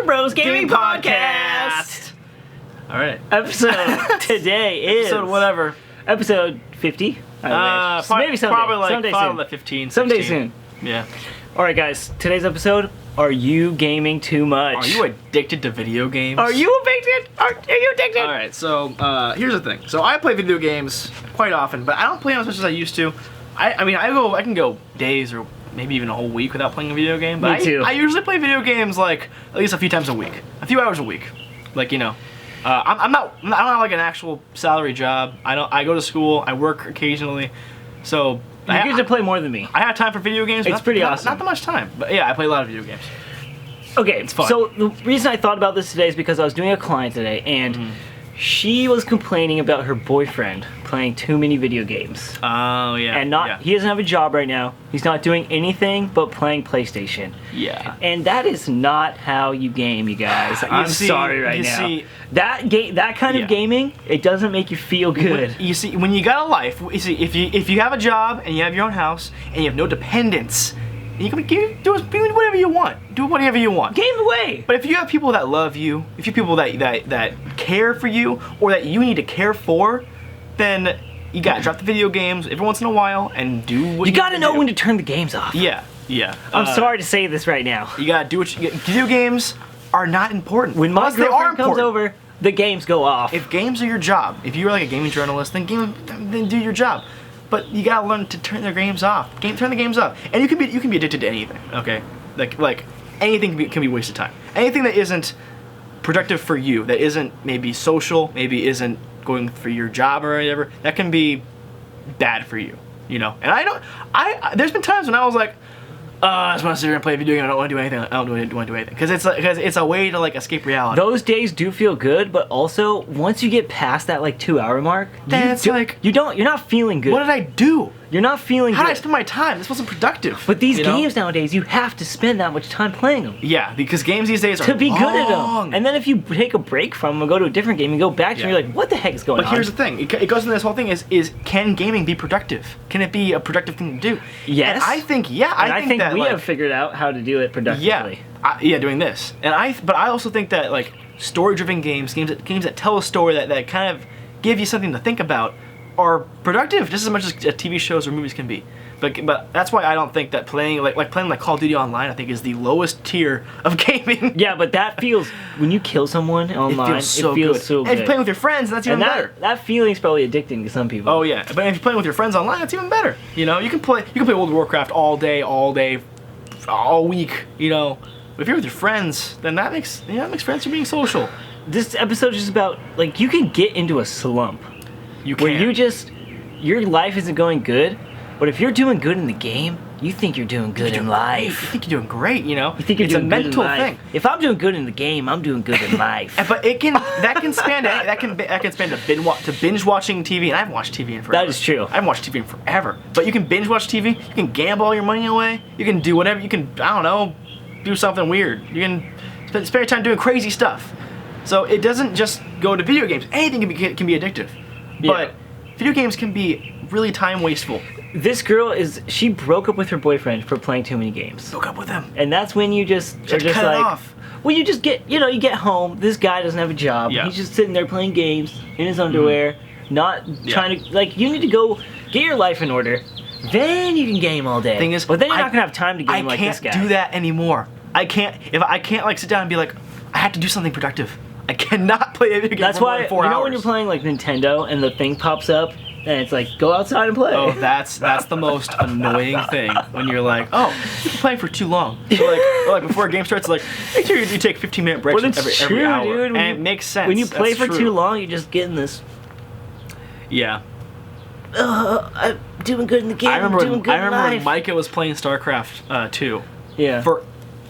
Two Bros Gaming Podcast. All right. Episode today is Episode whatever. Episode 50. Maybe someday. Probably like 15. Someday 16. soon. Yeah. All right, guys. Today's episode. Are you gaming too much? Are you addicted to video games? Are you addicted? Are you addicted? All right. So here's the thing. So I play video games quite often, but I don't play them as much as I used to. I can go days or maybe even a whole week without playing a video game. But Me too. I usually play video games like at least a few times a week, a few hours a week. Like, you know, I don't have like an actual salary job. I go to school. I work occasionally, so You get to play more than me. I have time for video games. It's pretty awesome. Not that much time, but yeah, I play a lot of video games. Okay, It's fun. So the reason I thought about this today is because I was doing a client today, and she was complaining about her boyfriend playing too many video games. Oh yeah. And yeah. he doesn't have a job right now. He's not doing anything but playing PlayStation. Yeah. And that is not how you game, you guys. I'm sorry right now. That kind of gaming, it doesn't make you feel good. You see, when you got a life, you see, if you have a job and you have your own house and you have no dependents, and you can do whatever you want. Do whatever you want. Game away. But if you have people that love you, if you have people that care for you, or that you need to care for, then you gotta drop the video games every once in a while and do what You gotta know do. when to turn the games off. Yeah, yeah. I'm sorry to say this right now. You gotta do what you. Video games are not important. When my Unless they are girlfriend comes important. over, the games go off. If games are your job, if you're like a gaming journalist, then do your job. But you gotta learn to turn their games off. Turn the games off, and you can be addicted to anything. Okay, like anything can be a waste of time. Anything that isn't productive for you, that isn't maybe social, maybe isn't going for your job or whatever, that can be bad for you. You know. And there's been times when I was like, I just want to sit here and play a video game. I don't want to do anything. I don't want to do anything because it's a way to like escape reality. Those days do feel good, but also once you get past that like 2 hour mark, you're not feeling good. What did I do? You're not feeling How good. did I spend my time? This wasn't productive. But these games nowadays, you have to spend that much time playing them. Yeah, because games these days are to be long. good at them. And then if you take a break from them and go to a different game and go back to them, you're like, what the heck is going on? But here's the thing. It goes into this whole thing is can gaming be productive? Can it be a productive thing to do? Yes. And I think, I think that we have figured out how to do it productively. Yeah, doing this. But I also think that like story-driven games that tell a story that kind of give you something to think about are productive just as much as TV shows or movies can be. But that's why I don't think that playing Call of Duty Online, I think, is the lowest tier of gaming. Yeah, but that feels, when you kill someone online, it feels so good. And if you're playing with your friends, that's even better. That feeling's probably addicting to some people. Oh yeah, but if you're playing with your friends online, that's even better. You know, you can play World of Warcraft all day, all week. You know, but if you're with your friends, then that makes friends for being social. This episode is just about, like, you can get into a slump. You can. Where your life isn't going good, but if you're doing good in the game, you think you're doing good in life. You think you're doing great, you know? You think you're doing good in life. It's a mental thing. If I'm doing good in the game, I'm doing good in life. But that can span to binge watching TV, and I haven't watched TV in forever. That is true. I haven't watched TV in forever. But you can binge watch TV, you can gamble all your money away, you can do whatever, you can, I don't know, do something weird. You can spend your time doing crazy stuff. So it doesn't just go to video games. Anything can be addictive. Yeah. But video games can be really time wasteful. This girl she broke up with her boyfriend for playing too many games. Broke up with him. And that's when you just are just cut it like, off. well, you just get, you get home, this guy doesn't have a job, he's just sitting there playing games in his underwear, not trying to, like, you need to go get your life in order, then you can game all day. Thing is, but then you're not gonna have time to game like this guy. I can't do that anymore. I can't like sit down and be like, I have to do something productive. I cannot play a video game for more than 4 hours. You know when you're playing like Nintendo and the thing pops up and it's like, go outside and play. Oh, that's the most annoying thing when you're like, oh, you've been playing for too long. So like before a game starts, like, make sure you take 15-minute breaks every hour. Dude. And it makes sense. When you play for too long, you're just getting this. Yeah. I'm doing good in the game. I remember life. when Micah was playing StarCraft 2. Yeah. For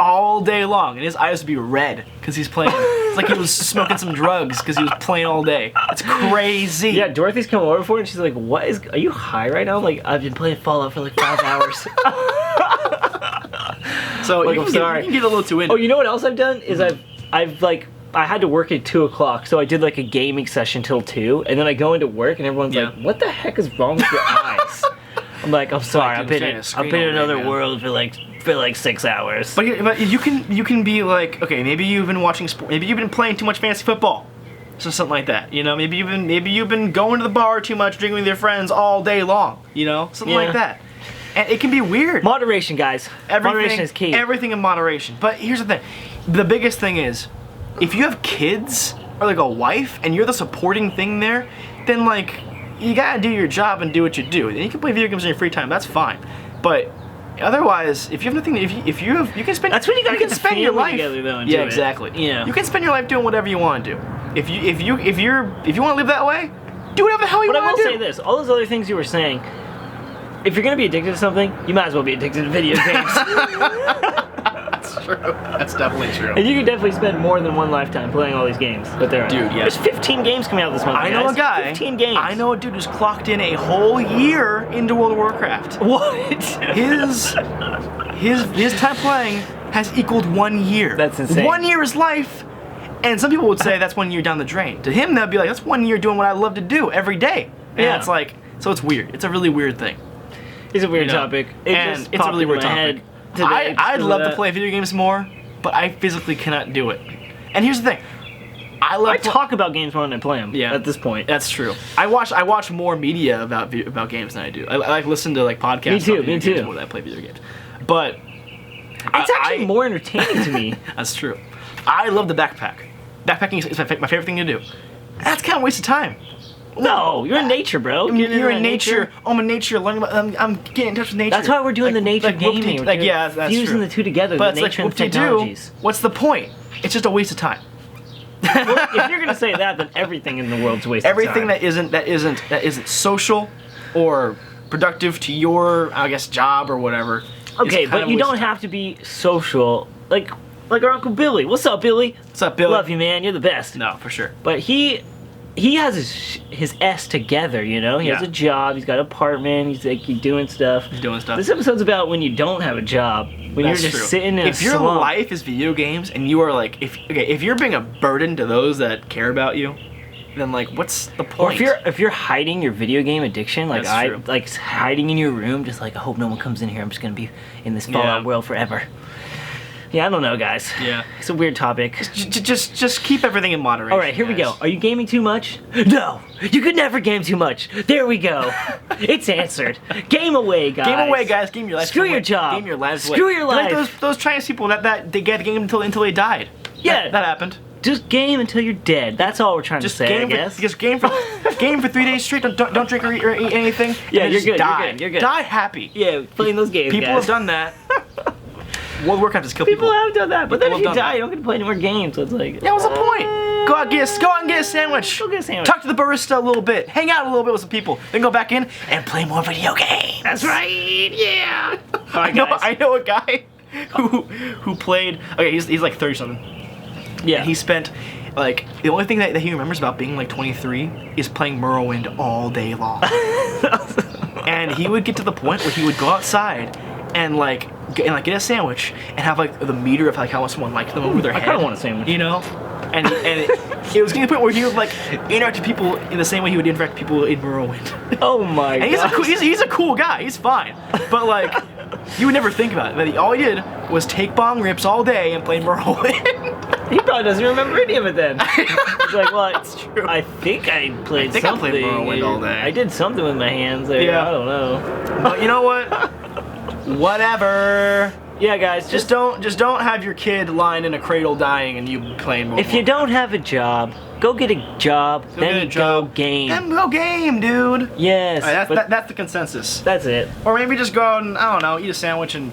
all day long, and his eyes would be red because he's playing. It's like he was smoking some drugs because he was playing all day. It's crazy. Yeah, Dorothy's come over for it and she's like, are you high right now? I'm like, I've been playing Fallout for like 5 hours. So like, you can get a little too into. Oh, you know what else I've done is I had to work at 2 o'clock, so I did like a gaming session till 2, and then I go into work and everyone's like, what the heck is wrong with your eyes? I'm like, I'm sorry, I've been in another world for like for like 6 hours. But you can be like, okay, maybe you've been watching sport, maybe you've been playing too much fantasy football, so something like that. You know, maybe you've been going to the bar too much, drinking with your friends all day long. You know, something like that. And it can be weird. Moderation, guys. Moderation is key. Everything in moderation. But here's the thing. The biggest thing is, if you have kids or like a wife and you're the supporting thing there, then like you gotta do your job and do what you do. And you can play video games in your free time. That's fine. But otherwise, if you have nothing, if you can spend. That's when you gotta get spend your life together, though. And yeah, do exactly. It. Yeah. You can spend your life doing whatever you want to do. If you want to live that way, do whatever the hell you want to do. But I will say this: all those other things you were saying. If you're gonna be addicted to something, you might as well be addicted to video games. That's true. That's definitely true. And you can definitely spend more than one lifetime playing all these games. But there are. Dude, yeah. There's 15 games coming out this month. I know a guy. 15 games. I know a dude who's clocked in a whole year into World of Warcraft. What? His time playing has equaled 1 year. That's insane. 1 year is life. And some people would say that's 1 year down the drain. To him, that'd be like, that's 1 year doing what I love to do every day. And Yeah. it's like, so it's weird. It's a really weird thing. It's a weird topic. And it's a really weird topic. I'd love to play video games more, but I physically cannot do it. And here's the thing. I talk about games more than I play them. Yeah, at this point. That's true. I watch more media about games than I do. I like listen to like podcasts. Me too. More than I play video games. But it's actually more entertaining to me. That's true. I love the backpack. Backpacking is my favorite thing to do. That's kind of a waste of time. No, you're in nature, bro. You're in nature. I'm in nature. Learning about. I'm getting in touch with nature. That's why we're doing the nature gaming. Yeah, that's fusing true. the two together. But the nature and like, technologies. What's the point? It's just a waste of time. Well, if you're gonna say that, then everything in the world's a waste of time. Everything that isn't social or productive to your, I guess, job or whatever. Okay, but you don't have to be social. Like our Uncle Billy. What's up, Billy? What's up, Billy? Love you, man. You're the best. No, for sure. But he has his S together, you know? He has a job, he's got an apartment, he's doing stuff. This episode's about when you don't have a job. When you're just sitting in a slump. If your life is video games and you are like, if you're being a burden to those that care about you, then like, what's the point? Or if you're hiding your video game addiction, like like hiding in your room, just like, I hope no one comes in here, I'm just gonna be in this Fallout world forever. Yeah, I don't know, guys. Yeah. It's a weird topic. Just keep everything in moderation. All right, here we go. Are you gaming too much? No, you could never game too much. There we go. It's answered. Game away, guys. Game away, guys. Game your life. Screw your job. Game your lives away. Screw your life. Like those Chinese people that they get the game until they died. Yeah, that happened. Just game until you're dead. That's all we're trying to say, I guess. Just game for 3 days straight. Don't drink or eat anything. Yeah, you're good. Die. You're good. Die happy. Yeah, playing those games. People have done that. World of Warcraft has killed people. People have done that, but then if you die, you don't get to play any more games. So it's like, yeah, what's the point? Go out and get a sandwich. Go get a sandwich. Talk to the barista a little bit. Hang out a little bit with some people. Then go back in and play more video games. That's right. Yeah. All right, I know a guy who played. Okay, he's like 30 something. Yeah. And he spent like the only thing that he remembers about being like 23 is playing Morrowind all day long. And he would get to the point where he would go outside and get a sandwich and have like the meter of like how much someone liked them over their head. I kind of want a sandwich. You know? And it was getting to the point where he would like interact with people in the same way he would interact with people in Morrowind. Oh my god. He's a cool guy. He's fine. But like, you would never think about it. But all he did was take bong rips all day and play Morrowind. He probably doesn't remember any of it then. He's like, well, it's true. I think I played something. I played Morrowind all day. I did something with my hands there. Yeah. I don't know. But you know what? Whatever. Yeah, guys, just don't have your kid lying in a cradle dying and you playing Morrowind. If you don't have a job, go get a job. Go game. Then go game, dude. Yes. Right, that's the consensus. That's it. Or maybe just go out and, I don't know, eat a sandwich and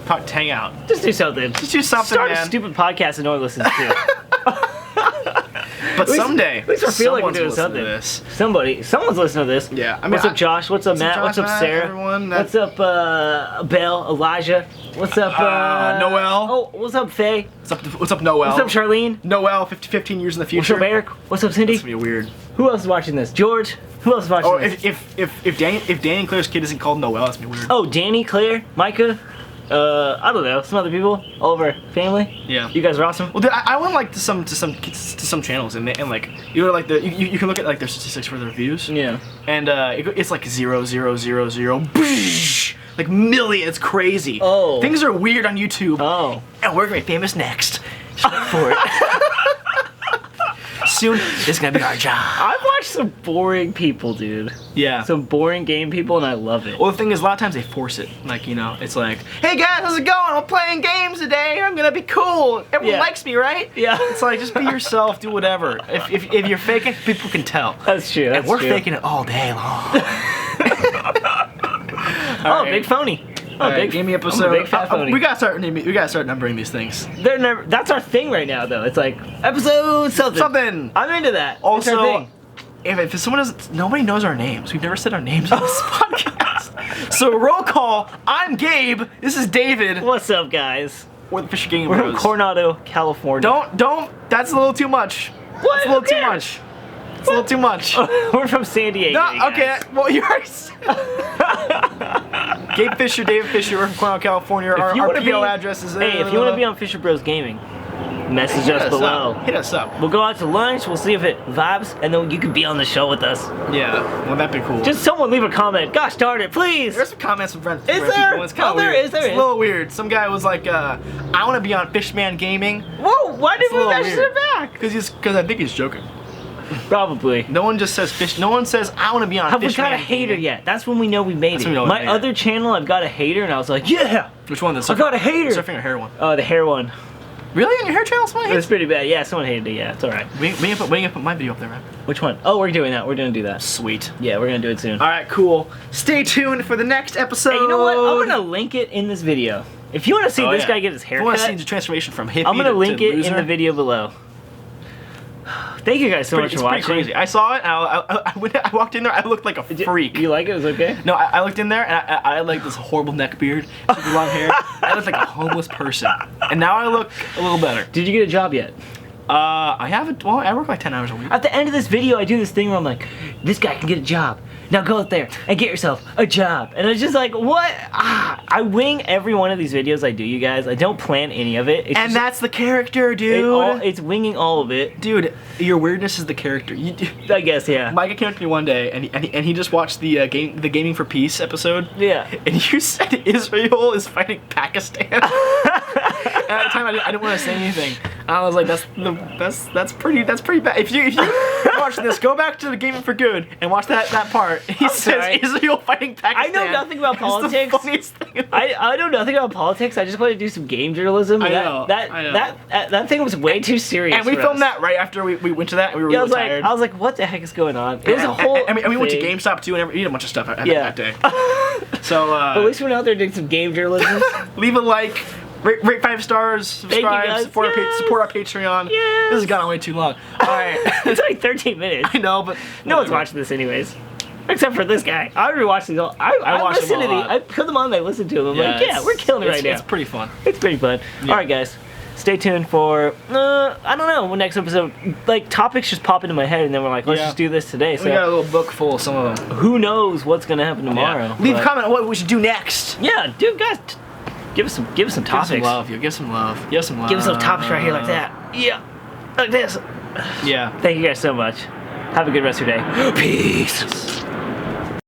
hang out. Just do something. Start man. a stupid podcast and no one listens to. But someday, at least I feel like we're doing something. Someone's listening to this. Yeah. I mean, what's up, Josh? What's up, Matt? What's up, Sarah? Everyone, what's up, Belle? Elijah? What's up, Noel? Oh, what's up, Faye? What's up, Noel? What's up, Charlene? Noel, 15 years in the future. What's up, Eric? What's up, Cindy? That's gonna be weird. Who else is watching this? George? Who else is watching this? If Danny and Claire's kid isn't called Noel, that's gonna be weird. Oh, Danny, Claire, Micah. I don't know, some other people, all of our family. Yeah. You guys are awesome. Well, dude, I went like to some channels and like you know like you can look at like their statistics for their views. Yeah. And it's like 0,000, like million. It's crazy. Oh. Things are weird on YouTube. Oh. And we're gonna be famous next. Just wait for it. Soon, this is gonna be our job. I've watched some boring people, dude. Yeah. Some boring game people, and I love it. Well, the thing is, a lot of times they force it. Like, you know, it's like, hey guys, how's it going? I'm playing games today. I'm gonna be cool. Everyone likes me, right? Yeah. It's like, just be yourself. Do whatever. If you're faking, people can tell. That's true. And we're faking it all day long. Oh, big phony. Oh, big gaming episode. I'm a big fat phony. We gotta start numbering these things. They're never. That's our thing right now, though. It's like episode something. I'm into that. Also, it's our thing. if someone doesn't, nobody knows our names. We've never said our names on this podcast. So roll call. I'm Gabe. This is David. What's up, guys? We're the Fischer Gaming We're Bros. from Coronado, California. Don't. That's a little too much. What? That's a little too much. It's a little too much. We're from San Diego. No, okay. Well, you already said. Gabe Fischer, David Fischer. We're from Coronado, California. Our PO address is. Hey, if you want to be on Fisher Bros Gaming, message us below. Hit us up. We'll go out to lunch. We'll see if it vibes, and then you can be on the show with us. Yeah, well, that'd be cool. Just someone leave a comment. Gosh darn it, please. There's some comments from friends. Is there? People. It's kind of weird. There is. It's a little weird. Some guy was like, I want to be on Fishman Gaming. Whoa, why did we message it back? Because I think he's joking. Probably. No one just says fish. No one says I want to be on. Have we got a hater yet? That's when we know we made it. My other channel, I've got a hater, and I was like, yeah. Which one? I got a hater. Surfing or hair one? Oh, the hair one. Really? On your hair channel, someone hates? It's pretty bad. Yeah, someone hated it. Yeah, it's all right. We ain't gonna put my video up there, right? Which one? Oh, we're doing that. We're gonna do that. Sweet. Yeah, we're gonna do it soon. All right, cool. Stay tuned for the next episode. Hey, you know what? I'm gonna link it in this video. If you want to see this guy get his hair cut, you want to see the transformation from hippie I'm gonna to link it loser? in the video below. Thank you guys so much for watching. It's pretty crazy. I saw it, and I walked in there, I looked like a freak. You like it? It was okay? No, I looked in there, and I had like this horrible neck beard, super long hair. I looked like a homeless person. And now I look a little better. Did you get a job yet? I haven't, well, I work like 10 hours a week. At the end of this video, I do this thing where I'm like, this guy can get a job. Now go out there and get yourself a job. And it's just like, what? I wing every one of these videos I do, you guys. I don't plan any of it. And that's the character, dude. It's winging all of it. Dude, your weirdness is the character. I guess, yeah. Micah came up to me one day, and he just watched the Gaming for Peace episode. Yeah. And you said Israel is fighting Pakistan. And at the time, I didn't want to say anything. And I was like, that's pretty bad. If you watch this, go back to the Gaming for Good and watch that part. He says Israel fighting Pakistan. I know nothing about politics. It's the funniest thing. I know nothing about politics. I just want to do some game journalism. I know. That thing was way too serious. And we filmed that right after we went to that. And we were really tired. I was like, what the heck is going on? It was a whole. And we went to GameStop too, and we did a bunch of stuff that day. So but at least we're out there doing some game journalism. Leave a like. Rate 5 stars, subscribe, support our Patreon. Yes. This has gone on way too long. Alright. It's like 13 minutes. I know, but no one's watching this anyways. Except for this guy. I already watched these all. I watch listen them to a these. lot. I put them on and I listen to them. I'm like, yeah, we're killing it right now. It's pretty fun. It's pretty fun. Yeah. Alright guys. Stay tuned for, I don't know, next episode. Like, topics just pop into my head and then we're like, let's just do this today. So we got a little book full of some of them. Who knows what's going to happen tomorrow. Yeah. Leave a comment on what we should do next. Yeah, dude, guys, give us some topics. Give some love, yo. Give some love. Give some love. Give us some topics right here like that. Yeah, like this. Yeah. Thank you guys so much. Have a good rest of your day. Peace.